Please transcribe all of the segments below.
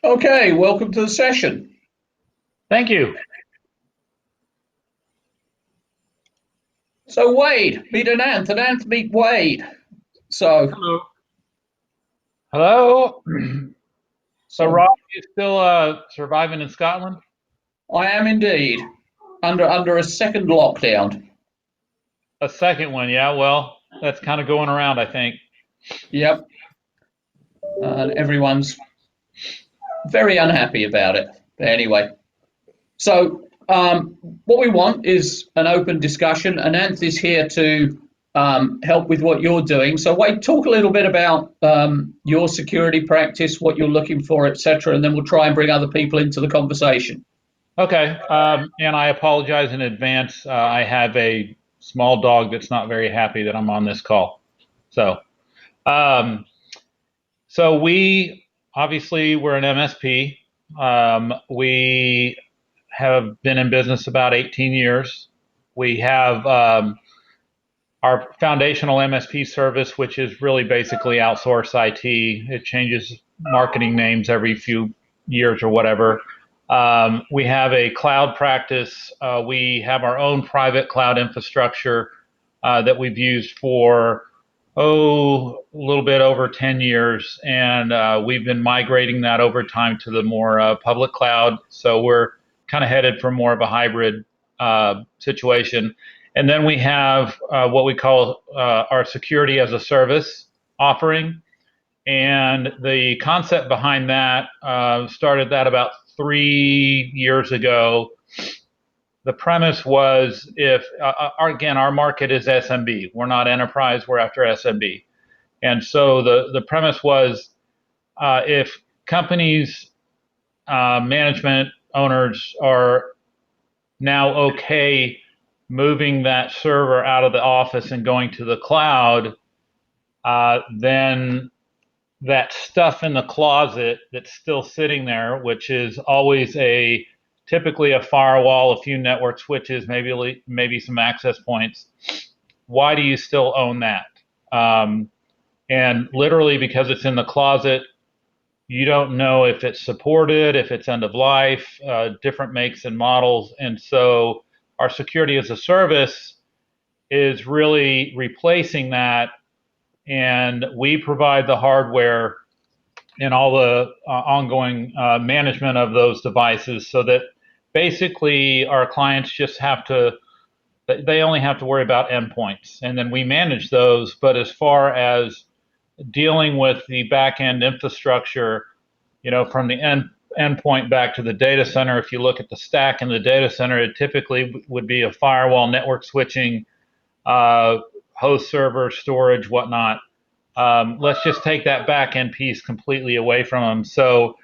Okay, welcome to the session. Thank you. So Wade, meet Ananth, Ananth meet Wade. So, Hello. Hello. So, so Rob, you still surviving in Scotland? I am indeed under a second lockdown. A second one, yeah. Well, that's kind of going around, I think. Yep, and everyone's very unhappy about it. But anyway, so what we want is an open discussion. Ananth is here to help with what you're doing. So Wade, talk a little bit about your security practice, what you're looking for, etc., and then we'll try and bring other people into the conversation. Okay. And I apologize in advance. I have a small dog that's not very happy that I'm on this call. So, um, so we obviously we're an MSP. We have been in business about 18 years. We have our foundational MSP service, which is really basically outsourced IT. It changes marketing names every few years or whatever. We have a cloud practice. We have our own private cloud infrastructure that we've used for, a little bit over 10 years. And we've been migrating that over time to the more public cloud. So we're kind of headed for more of a hybrid situation. And then we have what we call our security as a service offering. And the concept behind that started that about 3 years ago. The premise was if, again, our market is SMB. We're not enterprise, we're after SMB. And so the premise was if companies, management, owners are now okay moving that server out of the office and going to the cloud, then that stuff in the closet that's still sitting there, which is always typically a firewall, a few network switches, maybe some access points. Why do you still own that? And literally because it's in the closet, you don't know if it's supported, if it's end of life, different makes and models. And so our security as a service is really replacing that. And we provide the hardware and all the ongoing management of those devices so that basically our clients just they only have to worry about endpoints. And then we manage those. But as far as dealing with the back end infrastructure, from the endpoint back to the data center, if you look at the stack in the data center, it typically would be a firewall, network switching, host server, storage, whatnot. Let's just take that back end piece completely away from them. So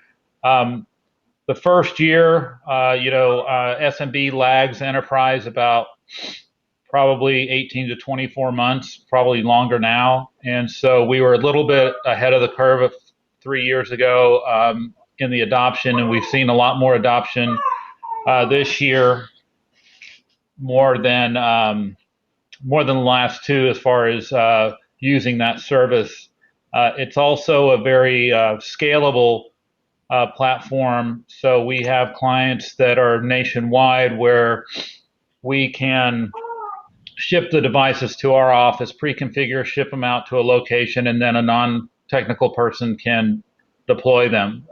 the first year, SMB lags enterprise about probably 18 to 24 months, probably longer now. And so we were a little bit ahead of the curve 3 years ago in the adoption, and we've seen a lot more adoption this year, more than the last two as far as using that service. It's also a very scalable platform. So we have clients that are nationwide where we can ship the devices to our office, pre-configure, ship them out to a location, and then a non-technical person can deploy them.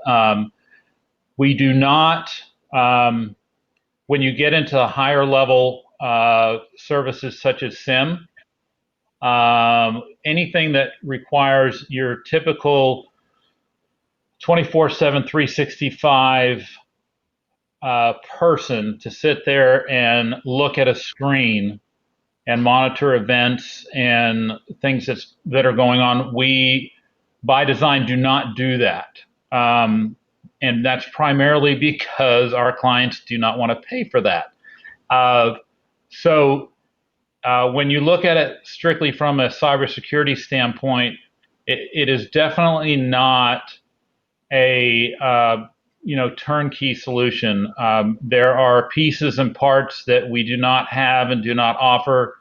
We do not, when you get into higher level services such as SIM, anything that requires your typical 24/7, 365 person to sit there and look at a screen and monitor events and things that are going on. We, by design, do not do that. And that's primarily because our clients do not want to pay for that. So when you look at it strictly from a cybersecurity standpoint, it is definitely not a turnkey solution. There are pieces and parts that we do not have and do not offer,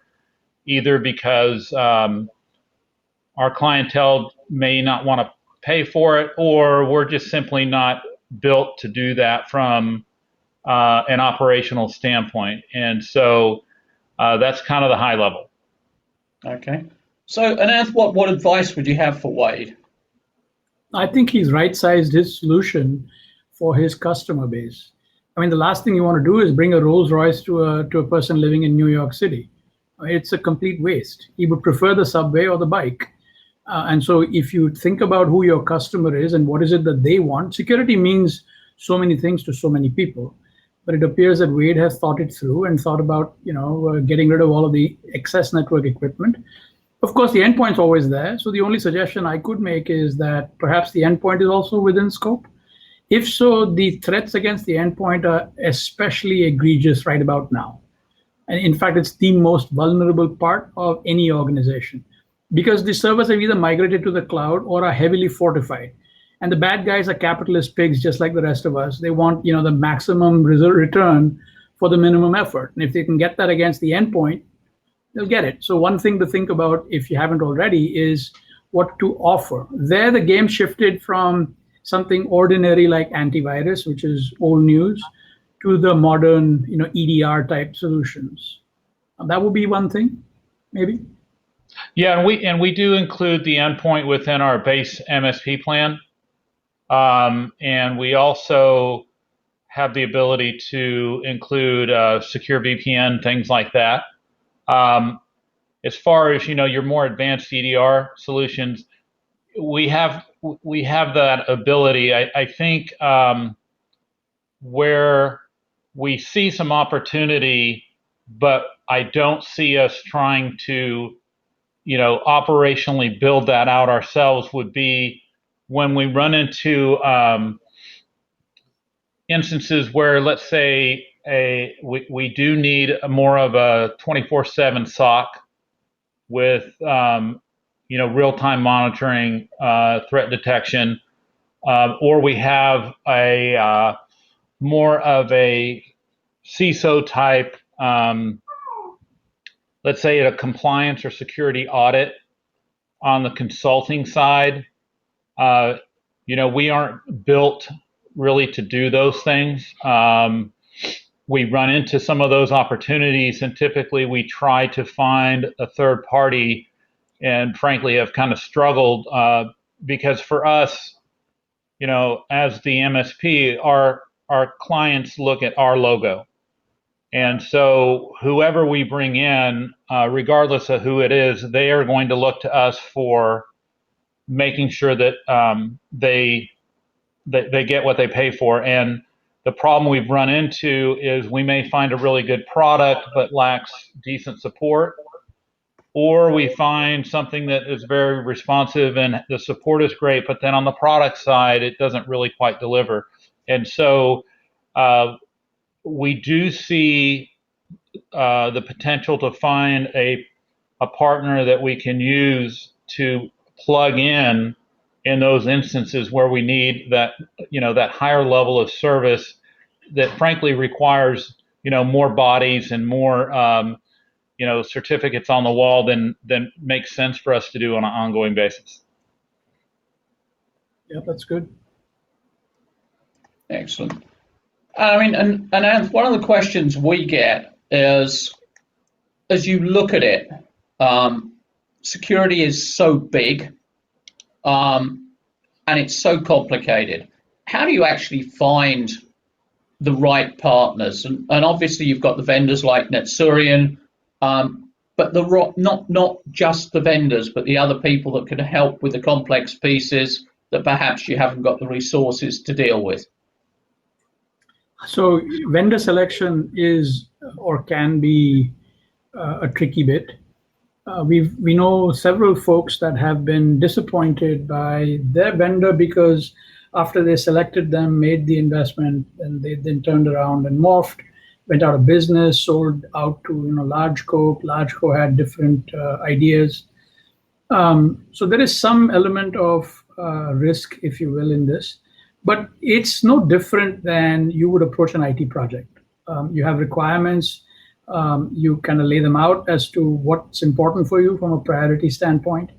either because our clientele may not want to pay for it, or we're just simply not built to do that from an operational standpoint. And so that's kind of the high level. Okay. So, Ananth, what advice would you have for Wade? I think he's right-sized his solution for his customer base. I mean, the last thing you want to do is bring a Rolls Royce to a person living in New York City. It's a complete waste. He would prefer the subway or the bike. And so if you think about who your customer is and what is it that they want, security means so many things to so many people. But it appears that Wade has thought it through and thought about, getting rid of all of the excess network equipment. Of course, the endpoint's always there. So the only suggestion I could make is that perhaps the endpoint is also within scope. If so, the threats against the endpoint are especially egregious right about now. And in fact, it's the most vulnerable part of any organization because the servers have either migrated to the cloud or are heavily fortified. And the bad guys are capitalist pigs, just like the rest of us. They want, the maximum return for the minimum effort. And if they can get that against the endpoint, they'll get it. So one thing to think about, if you haven't already, is what to offer. There, the game shifted from something ordinary like antivirus, which is old news, to the modern, EDR type solutions. That would be one thing, maybe. Yeah, and we do include the endpoint within our base MSP plan, and we also have the ability to include secure VPN, things like that. As far as your more advanced EDR solutions, we have that ability. I think where we see some opportunity, but I don't see us trying to operationally build that out ourselves, would be when we run into instances where, let's say, we do need more of a 24/7 SOC with real-time monitoring, threat detection, or we have a more of a CISO type, let's say, a compliance or security audit on the consulting side. We aren't built really to do those things. We run into some of those opportunities, and typically we try to find a third party, and frankly have kind of struggled because for us, as the MSP, our clients look at our logo. And so whoever we bring in, regardless of who it is, they are going to look to us for making sure that they get what they pay for. And the problem we've run into is we may find a really good product but lacks decent support, or we find something that is very responsive and the support is great, but then on the product side, it doesn't really quite deliver. And so we do see the potential to find a partner that we can use to plug in those instances where we need that, that higher level of service that frankly requires, more bodies and more, certificates on the wall than makes sense for us to do on an ongoing basis. Yeah, that's good. Excellent. I mean, and one of the questions we get is, as you look at it, security is so big, and it's so complicated. How do you actually find the right partners? And obviously, you've got the vendors like Netsurion, but not just the vendors, but the other people that can help with the complex pieces that perhaps you haven't got the resources to deal with. So vendor selection is or can be a tricky bit. We know several folks that have been disappointed by their vendor because after they selected them, made the investment, and they then turned around and morphed, went out of business, sold out to large co. Large co had different ideas. So there is some element of risk, if you will, in this. But it's no different than you would approach an IT project. You have requirements. You kind of lay them out as to what's important for you from a priority standpoint.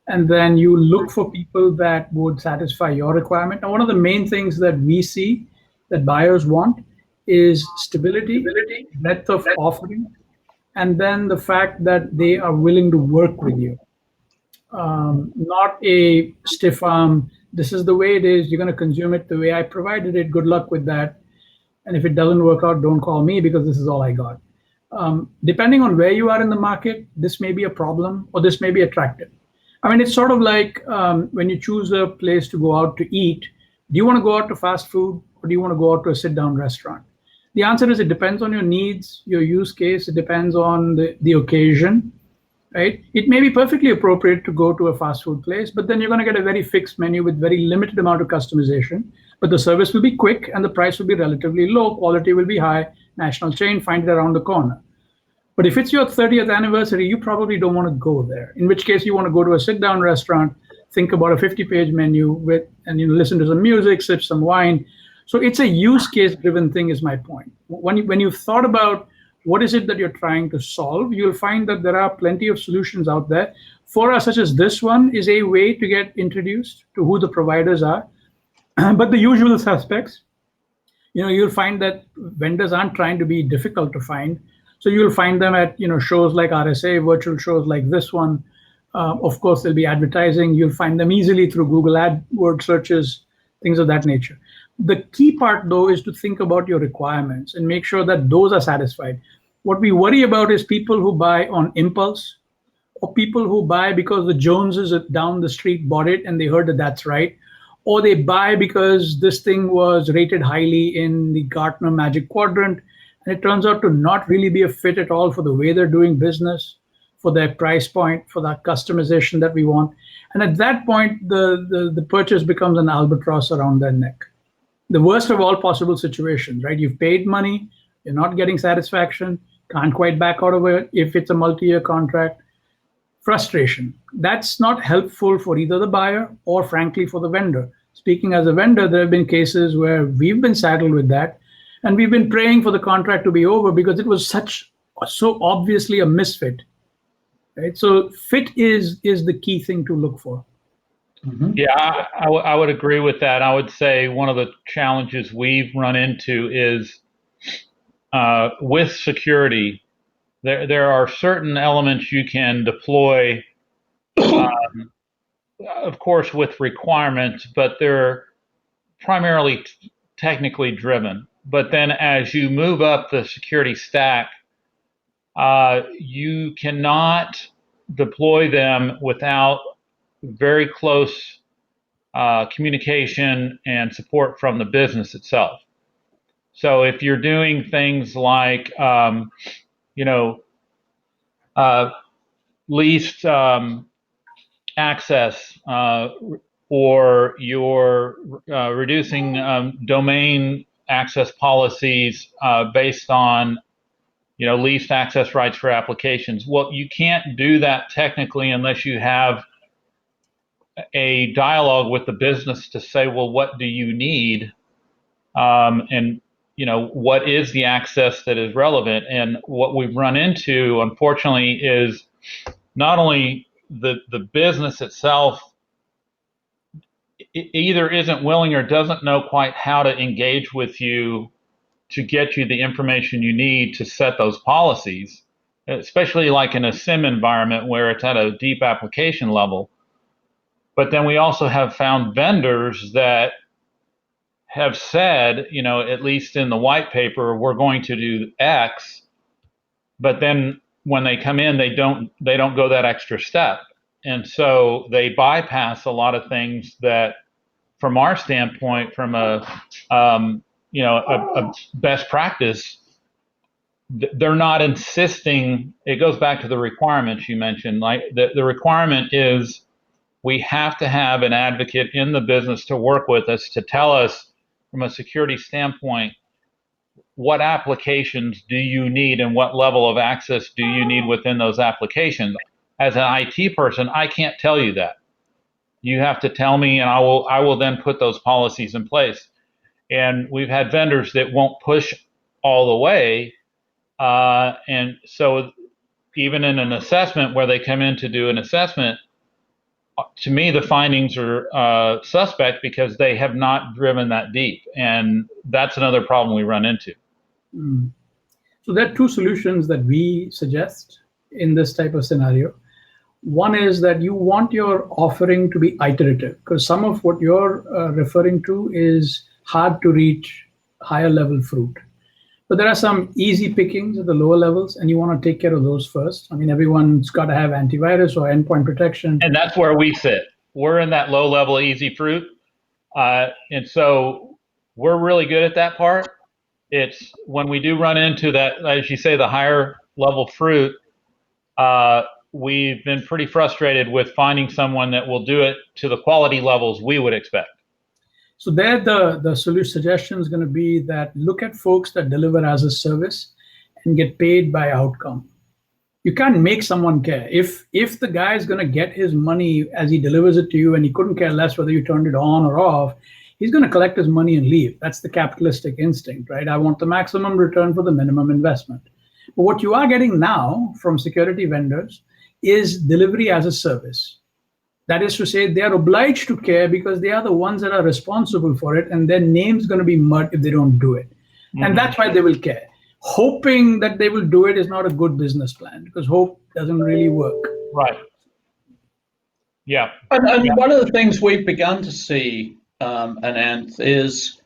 and then you look for people that would satisfy your requirement. Now, one of the main things that we see that buyers want is stability, breadth of offering, and then the fact that they are willing to work with you. Not a stiff arm, this is the way it is, you're going to consume it the way I provided it, good luck with that. And if it doesn't work out, don't call me because this is all I got. Depending on where you are in the market, this may be a problem or this may be attractive. I mean, it's sort of like when you choose a place to go out to eat, do you want to go out to fast food or do you want to go out to a sit down restaurant? The answer is it depends on your needs, your use case, it depends on the occasion, right? It may be perfectly appropriate to go to a fast food place, but then you're going to get a very fixed menu with very limited amount of customization. But the service will be quick and the price will be relatively low, quality will be high, national chain, find it around the corner. But if it's your 30th anniversary, you probably don't want to go there. In which case, you want to go to a sit-down restaurant, think about a 50-page menu and you listen to some music, sip some wine. So it's a use case-driven thing, is my point. When you've thought about what is it that you're trying to solve, you'll find that there are plenty of solutions out there. For us, such as this one, is a way to get introduced to who the providers are. But the usual suspects, you'll find that vendors aren't trying to be difficult to find. So you'll find them at shows like RSA, virtual shows like this one. Of course, there'll be advertising. You'll find them easily through Google AdWords searches, things of that nature. The key part, though, is to think about your requirements and make sure that those are satisfied. What we worry about is people who buy on impulse or people who buy because the Joneses down the street bought it and they heard that that's right. Or they buy because this thing was rated highly in the Gartner Magic Quadrant and it turns out to not really be a fit at all for the way they're doing business, for their price point, for that customization that we want. And at that point, the purchase becomes an albatross around their neck. The worst of all possible situations, right? You've paid money, you're not getting satisfaction, can't quite back out of it if it's a multi-year contract. Frustration. That's not helpful for either the buyer or, frankly, for the vendor. Speaking as a vendor, there have been cases where we've been saddled with that, and we've been praying for the contract to be over because it was so obviously a misfit. Right? So fit is the key thing to look for. Mm-hmm. Yeah, I would agree with that. I would say one of the challenges we've run into is with security. There are certain elements you can deploy, of course, with requirements, but they're primarily technically driven. But then as you move up the security stack, you cannot deploy them without very close communication and support from the business itself. So if you're doing things like, least access, or you're reducing domain access policies based on least access rights for applications. Well, you can't do that technically unless you have a dialogue with the business to say, well, what do you need? And what is the access that is relevant? And what we've run into, unfortunately, is not only the business itself either isn't willing or doesn't know quite how to engage with you to get you the information you need to set those policies, especially like in a SIM environment where it's at a deep application level. But then we also have found vendors that have said, at least in the white paper, we're going to do X, but then when they come in, they don't go that extra step. And so they bypass a lot of things that, from our standpoint, from a best practice, they're not insisting. It goes back to the requirements you mentioned. Like the requirement is we have to have an advocate in the business to work with us to tell us from a security standpoint, what applications do you need and what level of access do you need within those applications? As an IT person, I can't tell you that. You have to tell me, and I will then put those policies in place. And we've had vendors that won't push all the way. And so even in an assessment where they come in to do an assessment, to me, the findings are suspect because they have not driven that deep. And that's another problem we run into. Mm. So there are two solutions that we suggest in this type of scenario. One is that you want your offering to be iterative, because some of what you're referring to is hard to reach higher level fruit. But there are some easy pickings at the lower levels, and you want to take care of those first. I mean, everyone's got to have antivirus or endpoint protection. And that's where we sit. We're in that low level easy fruit. And so we're really good at that part. It's when we do run into that, as you say, the higher level fruit, we've been pretty frustrated with finding someone that will do it to the quality levels we would expect. So there, the solution suggestion is going to be that look at folks that deliver as a service and get paid by outcome. You can't make someone care. If the guy is going to get his money as he delivers it to you and he couldn't care less whether you turned it on or off, he's going to collect his money and leave. That's the capitalistic instinct, right? I want the maximum return for the minimum investment. But what you are getting now from security vendors is delivery as a service. That is to say, they are obliged to care because they are the ones that are responsible for it, and their name's going to be mud if they don't do it. Mm-hmm. And that's why they will care. Hoping that they will do it is not a good business plan, because hope doesn't really work. Right. Yeah. And one of the things we've begun to see, Ananth, is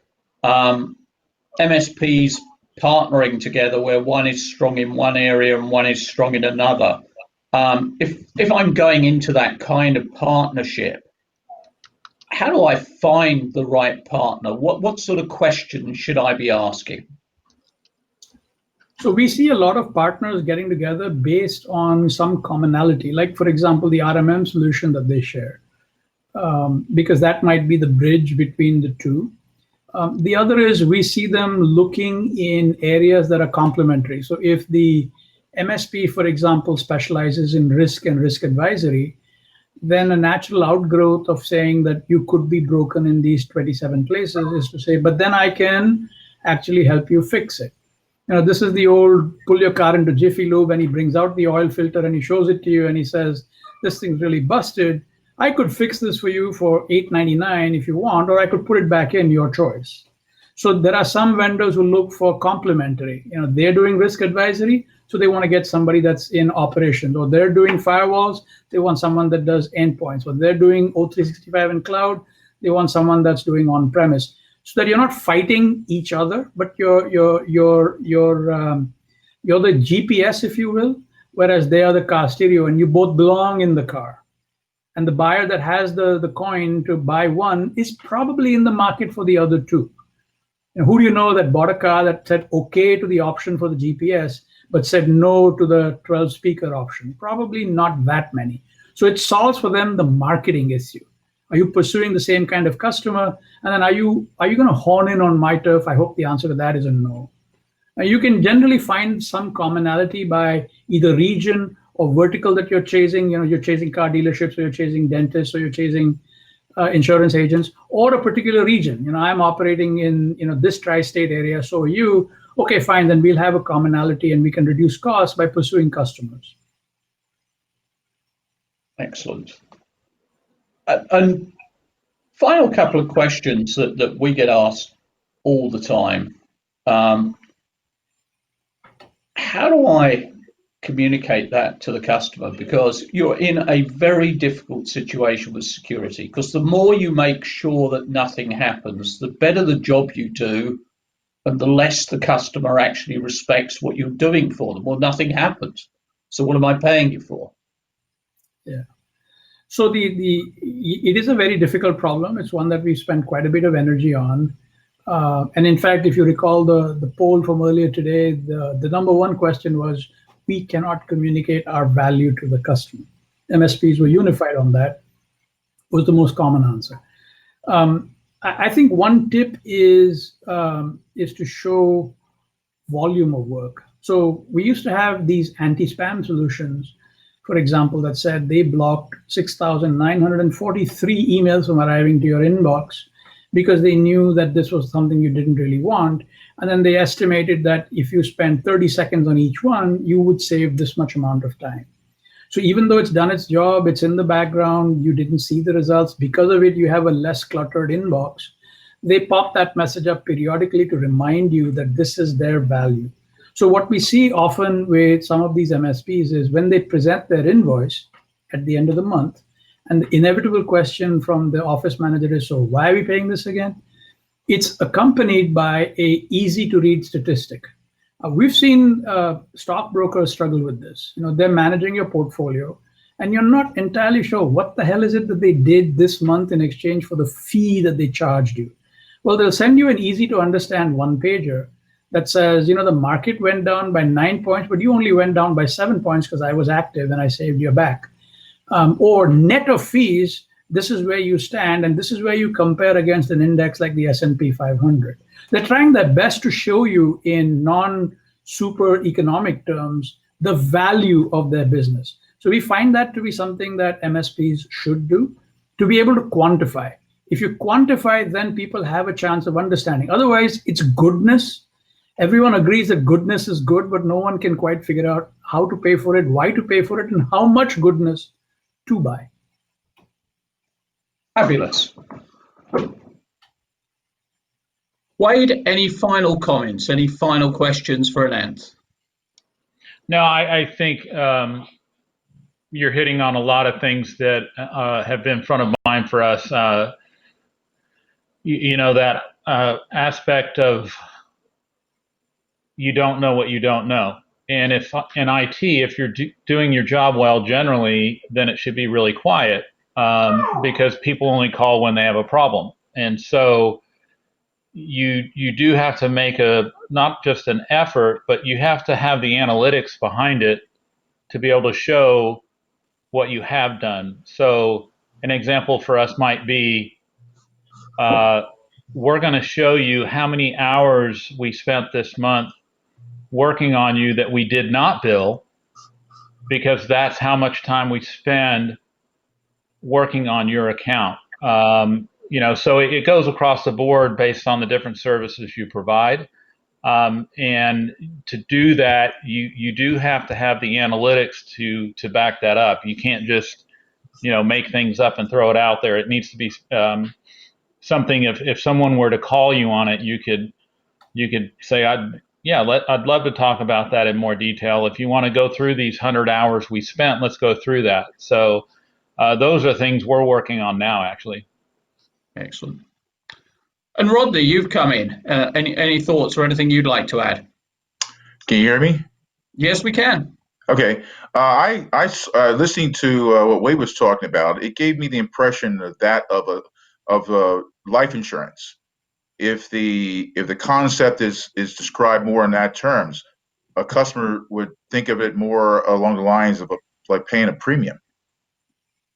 MSPs partnering together where one is strong in one area and one is strong in another. If I'm going into that kind of partnership, how do I find the right partner? What sort of questions should I be asking? So we see a lot of partners getting together based on some commonality, like, for example, the RMM solution that they share, because that might be the bridge between the two. The other is we see them looking in areas that are complementary. So if the MSP, for example, specializes in risk and risk advisory, then a natural outgrowth of saying that you could be broken in these 27 places is to say, but then I can actually help you fix it. You know, this is the old pull your car into Jiffy Lube and he brings out the oil filter and he shows it to you and he says, this thing's really busted. I could fix this for you for $8.99 if you want, or I could put it back in, your choice. So there are some vendors who look for complementary. You know, they're doing risk advisory, so they want to get somebody that's in operations, or they're doing firewalls, they want someone that does endpoints, or they're doing O365 and cloud, they want someone that's doing on-premise, so that you're not fighting each other, but you're the GPS, if you will, whereas they are the car stereo, and you both belong in the car. And the buyer that has the coin to buy one is probably in the market for the other two. And who do you know that bought a car that said okay to the option for the GPS, but said no to the 12-speaker option? Probably not that many. So it solves for them the marketing issue. Are you pursuing the same kind of customer? And then are you going to horn in on my turf? I hope the answer to that is a no. You can generally find some commonality by either region or vertical that you're chasing. You know, you're chasing car dealerships, or you're chasing dentists, or you're chasing insurance agents, or a particular region. You know, I'm operating in this tri-state area, so are you. Okay, fine, then we'll have a commonality and we can reduce costs by pursuing customers. Excellent. And final couple of questions that we get asked all the time. How do I communicate that to the customer? Because you're in a very difficult situation with security, because the more you make sure that nothing happens, the better the job you do, and the less the customer actually respects what you're doing for them. Well, nothing happens. So what am I paying you for? Yeah. So it is a very difficult problem. It's one that we spent quite a bit of energy on. And in fact, if you recall the poll from earlier today, the number one question was, we cannot communicate our value to the customer. MSPs were unified on that, was the most common answer. I think one tip is to show volume of work. So we used to have these anti-spam solutions, for example, that said they blocked 6,943 emails from arriving to your inbox because they knew that this was something you didn't really want. And then they estimated that if you spend 30 seconds on each one, you would save this much amount of time. So even though it's done its job, it's in the background, you didn't see the results. Because of it, you have a less cluttered inbox. They pop that message up periodically to remind you that this is their value. So what we see often with some of these MSPs is when they present their invoice at the end of the month, and the inevitable question from the office manager is, so why are we paying this again? It's accompanied by a easy to read statistic. We've seen stockbrokers struggle with this. They're managing your portfolio, and you're not entirely sure what the hell is it that they did this month in exchange for the fee that they charged you. Well, they'll send you an easy to understand one pager that says, the market went down by 9 points, but you only went down by 7 points because I was active and I saved your back. Or net of fees, this is where you stand, and this is where you compare against an index like the S&P 500. They're trying their best to show you in non-super economic terms the value of their business. So we find that to be something that MSPs should do, to be able to quantify. If you quantify, then people have a chance of understanding. Otherwise, it's goodness. Everyone agrees that goodness is good, but no one can quite figure out how to pay for it, why to pay for it, and how much goodness to buy. Fabulous. Wade, any final comments, any final questions for Anant? No, I think you're hitting on a lot of things that have been front of mind for us. That aspect of you don't know what you don't know. And if in IT, if you're doing your job well generally, then it should be really quiet because people only call when they have a problem. And so you do have to make not just an effort, but you have to have the analytics behind it to be able to show what you have done. So an example for us might be, we're going to show you how many hours we spent this month working on you that we did not bill, because that's how much time we spend working on your account. So it goes across the board based on the different services you provide. And to do that, you do have to have the analytics to back that up. You can't just, make things up and throw it out there. It needs to be something. If someone were to call you on it, you could say, I'd love to talk about that in more detail. If you want to go through these 100 hours we spent, let's go through that. So those are things we're working on now, actually. Excellent. And Rodney, you've come in. Any thoughts or anything you'd like to add? Can you hear me? Yes, we can. Okay. I listening to what Wade was talking about, it gave me the impression of life insurance. If the concept is described more in that terms, a customer would think of it more along the lines of like paying a premium.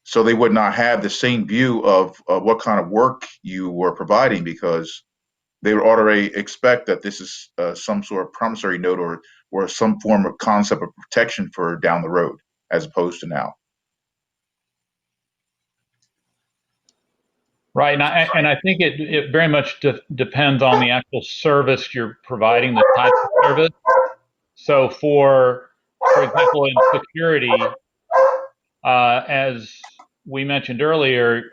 So they would not have the same view of what kind of work you were providing, because they would already expect that this is some sort of promissory note or some form of concept of protection for down the road, as opposed to now. Right, and I think it very much depends on the actual service you're providing, the type of service. So for example, in security, as we mentioned earlier,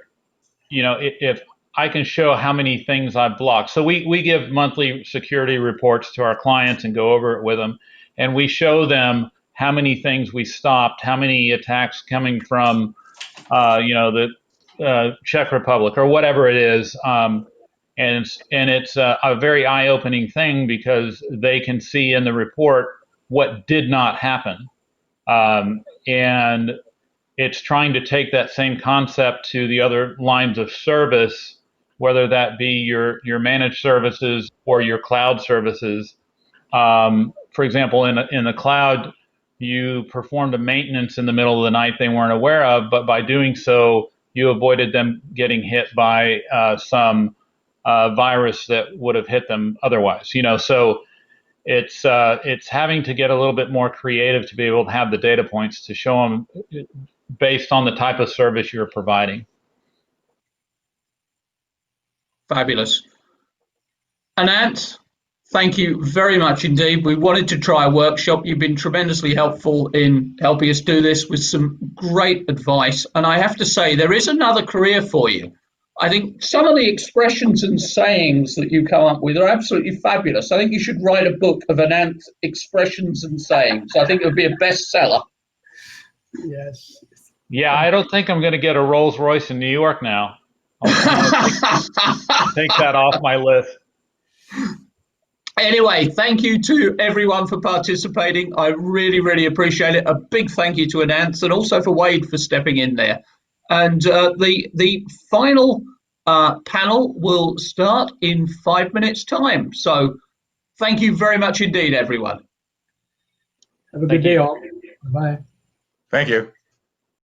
if I can show how many things I've blocked. So we give monthly security reports to our clients and go over it with them, and we show them how many things we stopped, how many attacks coming from, the Czech Republic or whatever it is. And it's a very eye-opening thing, because they can see in the report what did not happen. And it's trying to take that same concept to the other lines of service, whether that be your managed services or your cloud services. For example, in the cloud, you performed a maintenance in the middle of the night they weren't aware of, but by doing so, you avoided them getting hit by some virus that would have hit them otherwise. So it's having to get a little bit more creative to be able to have the data points to show them based on the type of service you're providing. Fabulous. Anant, Thank you very much indeed. We wanted to try a workshop. You've been tremendously helpful in helping us do this with some great advice. And I have to say, there is another career for you. I think some of the expressions and sayings that you come up with are absolutely fabulous. I think you should write a book of Anant's expressions and sayings. I think it would be a bestseller. Yes. Yeah, I don't think I'm going to get a Rolls Royce in New York now. I'll take that off my list. Anyway, thank you to everyone for participating. I really, really appreciate it. A big thank you to Anant and also for Wade for stepping in there. And the final panel will start in 5 minutes' time. So thank you very much indeed, everyone. Have a good day, all. Bye. Thank you.